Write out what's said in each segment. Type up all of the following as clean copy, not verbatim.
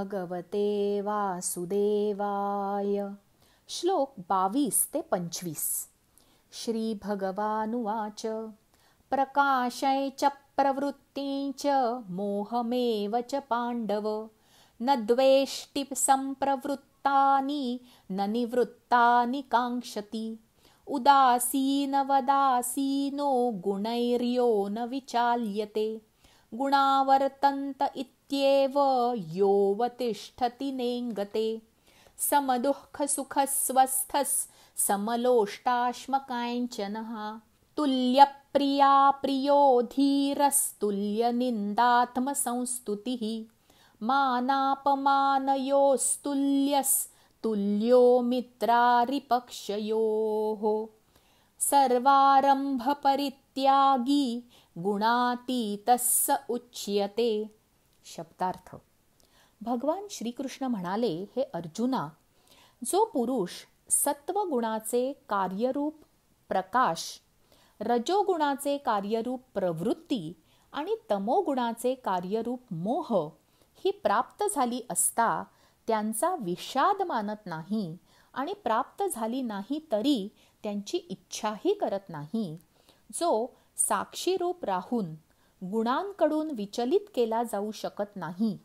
भगवते वासुदेवाय. श्लोक 22 ते 25. श्री भगवानुवाच. प्रकाशय च प्रवृत्ति च मोहमेव च पांडव. न द्वेष्टि संप्रवृत्तानि न निवृत्तानि कांक्षति. उदासीनवदासीनो गुणैर्यो न विचाल्यते. गुणावर्तन्त इत्येव योऽवतिष्ठति नेङ्गते. समदुःखसुखस्वस्थः समलोष्टाश्मकाञ्चनः. तुल्यप्रिया प्रियो धीरस्तुल्यनिन्दात्मसंस्तुतिः. मानापमानयोस्तुल्यस्तुल्यो मित्रारिपक्षयोः. सर्वारंभपरित्यागी गुणातीतः स उच्यते. शब्दार्थ. भगवान श्रीकृष्ण म्हणाले, हे अर्जुना, जो पुरुष सत्वगुणाचे कार्यरूप प्रकाश, रजोगुणाचे कार्यरूप प्रवृत्ती आणि तमोगुणाचे कार्यरूप मोह ही प्राप्त झाली असता त्यांचा विषाद मानत नाही आणि प्राप्त झाली नाही तरी त्यांची इच्छाही करत नाही, जो साक्षीरूप राहून गुणांकडून विचलित केला जाऊ शकत नाही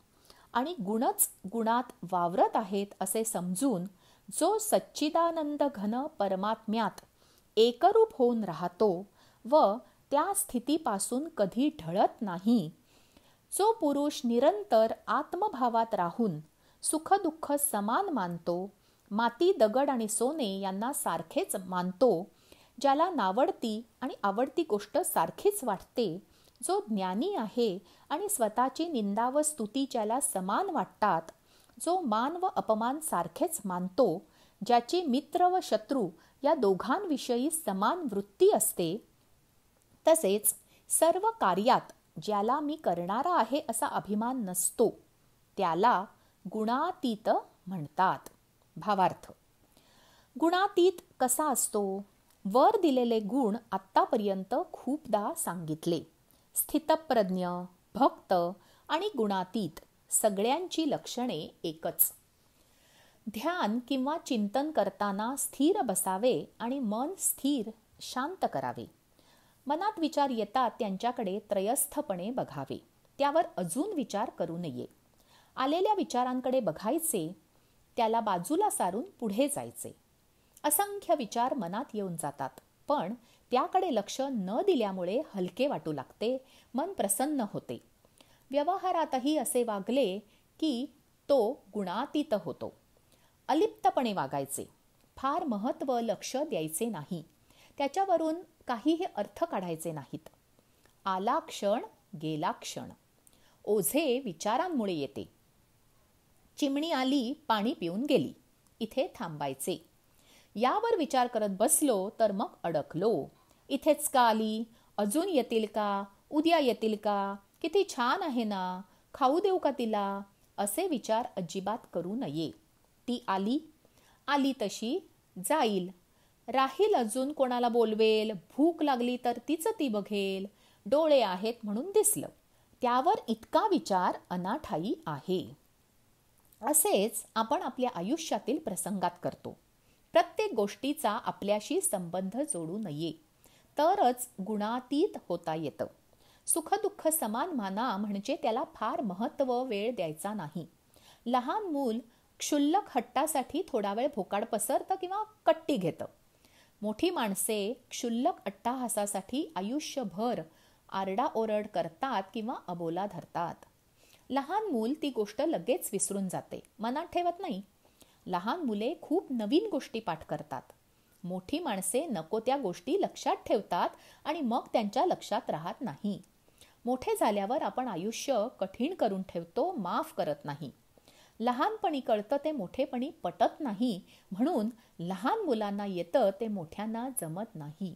आणि गुणच गुणात वावरत आहेत असे समजून जो सच्चिदानंद घन परमात्म्यात एकरूप होऊन राहतो व त्या स्थितीपासून कधी ढळत नाही, जो पुरुष निरंतर आत्मभावात राहून सुखदुःख समान मानतो, माती दगड आणि सोने यांना सारखेच मानतो, ज्याला नावडती आणि आवडती गोष्ट सारखीच वाटते, जो ज्ञानी आहे आणि स्वतःची निंदा व स्तुती ज्याला समान वाटतात, जो मान व अपमान सारखेच मानतो, ज्याची मित्र व शत्रू या दोघांविषयी समान वृत्ती असते, तसेच सर्व कार्यात ज्याला मी करणारा आहे असा अभिमान नसतो, त्याला गुणातीत म्हणतात. भावार्थ. गुणातीत कसा असतो? वर दिलेले गुण आत्तापर्यंत खूपदा सांगितले. स्थितप्रज्ञ, भक्त आणि गुणातीत सगळ्यांची लक्षणे एकच. ध्यान किंवा चिंतन करताना स्थिर बसावे आणि मन स्थिर शांत करावे. मनात विचार येतात त्यांच्याकडे त्रयस्थपणे बघावे, त्यावर अजून विचार करू नये. आलेल्या विचारांकडे बघायचे, त्याला बाजूला सारून पुढे जायचे. असंख्य विचार मनात येऊन जातात, पण त्याकडे लक्ष न दिल्यामुळे हलके वाटू लागते, मन प्रसन्न होते. व्यवहारातही असे वागले की तो गुणातीत होतो. अलिप्तपणे वागायचे, फार महत्त्व लक्ष द्यायचे नाही, त्याच्यावरून काहीही अर्थ काढायचे नाहीत. आला क्षण गेला क्षण. ओझे विचारांमुळे येते. चिमणी आली, पाणी पिऊन गेली, इथे थांबायचे. यावर विचार करत बसलो तर मग अडकलो. इथेच का आली? अजून येतील का? उद्या येतील का? किती छान आहे ना, खाऊ देऊ का तिला? असे विचार अजिबात करू नये. ती आली, आली तशी जाईल. राहील अजून कोणाला बोलवेल, भूक लागली तर तिचं ती बघेल, डोळे आहेत म्हणून दिसलं. त्यावर इतका विचार अनाठायी आहे. असेच आपण आपल्या आयुष्यातील प्रसंगात करतो. प्रत्येक गोष्टीचा आपल्याशी संबंध जोडू नये, तरच गुणातीत होता येतं. सुखदुःख समान माना म्हणजे त्याला फार महत्त्व वेळ द्यायचा नाही. लहान मूल क्षुल्लक हट्टासाठी थोडा वेळ भोकाड पसरतं किंवा कट्टी घेतं. मोठी माणसे क्षुल्लक अट्टाहासासाठी आयुष्यभर आरडाओरड करतात किंवा अबोला धरतात. लहान मूल ती गोष्ट लगेच विसरून जाते, मनात ठेवत नाही. लहान मुले खूप नवीन गोष्टी पाठ करतात. मोठी माणसे नको त्या गोष्टी लक्षात ठेवतात आणि मग त्यांच्या लक्षात राहत नाही. मोठे झाल्यावर आपण आयुष्य कठीण करून ठेवतो, माफ करत नाही. लहानपणी कळतं ते मोठेपणी पटत नाही, म्हणून लहान मुलांना येतं ते मोठ्यांना जमत नाही.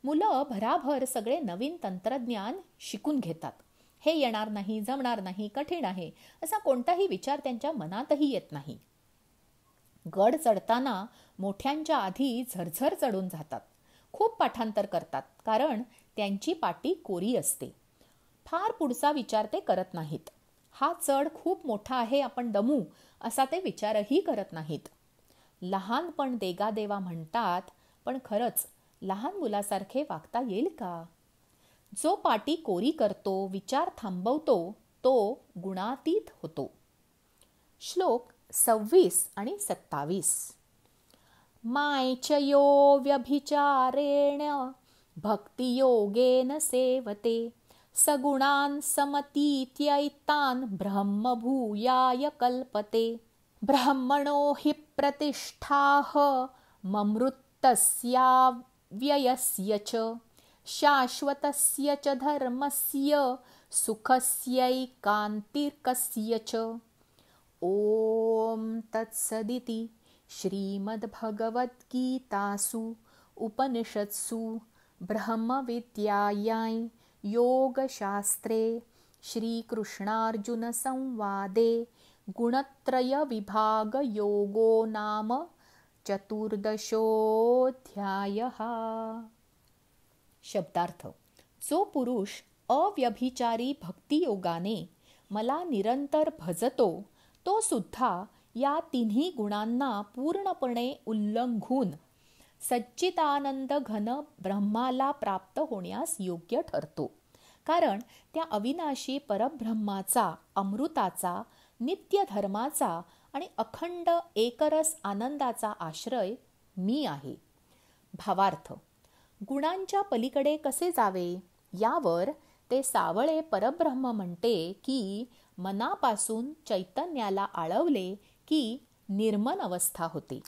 मुलं भराभर सगळे नवीन तंत्रज्ञान शिकून घेतात. हे येणार नाही, जमणार नाही, कठीण आहे असा कोणताही विचार त्यांच्या मनातही येत नाही. गड चढताना मोठ्यांच्या आधी झरझर चढून जातात. खूप पाठांतर करतात, कारण त्यांची पाटी कोरी असते. फार पुढचा विचार ते करत नाहीत. हा चढ खूप मोठा आहे, आपण दमू, असा ते विचारही करत नाहीत. लहानपण देगा देवा म्हणतात, पण खरंच लहान मुलासारखे वागता येईल का? जो पाटी कोरी करतो, विचार थांबवतो, तो गुणातीत होतो. श्लोक 26 आणि 27. मायचयो व्यभिचारेण भक्तियोगेन सेवते सगुणान् समतीत्यैतान् ब्रह्मभूयाय कल्पते. ब्रह्मणो हि प्रतिष्ठाः ममृतस्याव्ययस्य च शाश्वतस्य च धर्मस्य सुखस्यैकान्तिकस्य च. ओम तत्सदिति श्रीमद्भगवद्गीतासु उपनिषत्सु ब्रह्मविद्यायां योगशास्त्रे श्रीकृष्णार्जुनसंवादे गुणत्रयविभागयोगो नाम 14. शब्दार्थ. जो पुरुष अव्यभिचारी भक्तियोगाने मला निरंतर भजतो, तो सुद्धा या तिन्ही गुणांना पूर्णपणे उल्लंघून सच्चिदानंद घन ब्रह्माला प्राप्त होण्यास योग्य ठरतो. कारण त्या अविनाशी परब्रह्माचा, अमृताचा, नित्य धर्माचा आणि अखंड एकरस आनंदाचा आश्रय मी आहे. भावार्थ. गुणांच्या पलीकडे कसे जावे, यावर ते सावळे परब्रह्म म्हणते की मनापासून चैतन्याला आळवले की निर्मल अवस्था होते.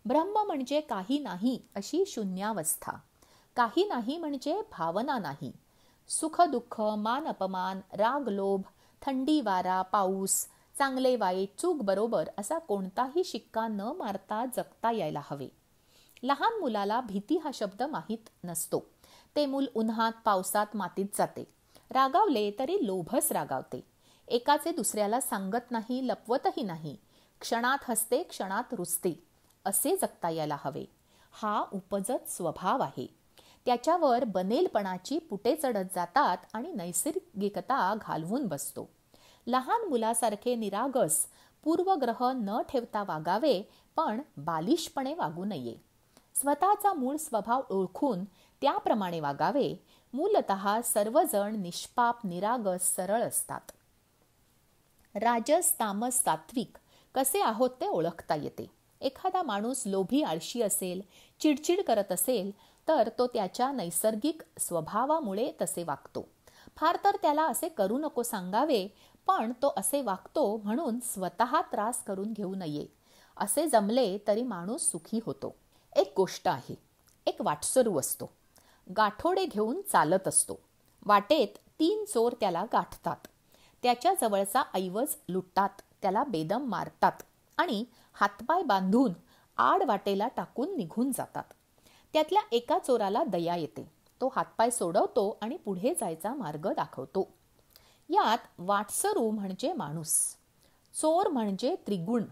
ब्रह्म म्हणजे काही नाही अशी शून्यावस्था. काही नाही म्हणजे भावना नाही. सुख दुःख, मान अपमान, राग लोभ, थंडी वारा, पाऊस, चांगले वाईट, चूक बरोबर असा कोणताही शिक्का न मारता जगता यायला हवे. लहान मुलाला भीती हा शब्द माहीत नसतो. ते मूल उन्हात पावसात मातीत जाते. रागावले तरी लोभच रागावते. एकाचे दुसऱ्याला सांगत नाही, लपवतही नाही. क्षणात हसते, क्षणात रुसते. असे जगता यायला हवे. हा उपजत स्वभाव आहे. त्याच्यावर बनेलपणाची पुटे चढत जातात आणि नैसर्गिकता घालवून बसतो. लहान मुलासारखे निरागस, पूर्वग्रह न ठेवता वागावे, पण बालिशपणे वागू नये. स्वतःचा मूळ स्वभाव ओळखून त्याप्रमाणे वागावे. मूलतः सर्वजण निष्पाप, निरागस, सरळ असतात. राजस, तामस, सात्विक कसे आहोत ते ओळखता येते. एखादा माणूस लोभी, आळशी असेल, चिडचिड करत असेल, तर तो त्याच्या नैसर्गिक स्वभावामुळे तसे वागतो. फार तर त्याला असे करू नको सांगावे, पण तो असे वागतो म्हणून स्वतः त्रास करून घेऊ नये. असे जमले तरी माणूस सुखी होतो. एक गोष्ट आहे. एक वाटसरू असतो. गाठोडे घेऊन चालत असतो. वाटेत 3 चोर त्याला गाठतात. त्याच्या जवळचा ऐवज लुटतात, त्याला बेदम मारतात आणि हातपाय बांधून आड वाटेला टाकून निघून जातात. त्यातल्या एका चोराला दया येते. तो हातपाय सोडवतो आणि पुढे जायचा मार्ग दाखवतो. यात वाटसरू म्हणजे माणूस, चोर म्हणजे त्रिगुण,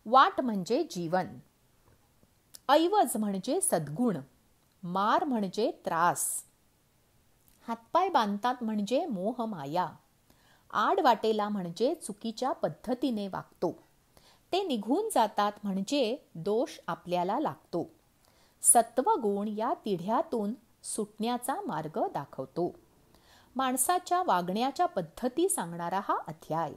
वाट म्हणजे जीवन, ऐवज म्हणजे सद्गुण, मार म्हणजे त्रास. हातपाय बांधतात म्हणजे मोह माया. आड वाटेला म्हणजे चुकीच्या पद्धतीने वागतो. ते निघून जातात म्हणजे दोष आपल्याला लागतो. सत्वगुण या तिढ्यातून सुटण्याचा मार्ग दाखवतो. माणसाच्या वागण्याच्या पद्धती सांगणारा हा अध्याय.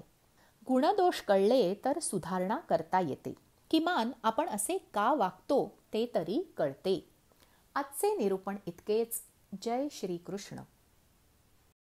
गुणदोष कळले तर सुधारणा करता येते. किमान आपण असे का वागतो ते तरी कळते. आजचे निरूपण इतकेच. जय श्री कृष्ण.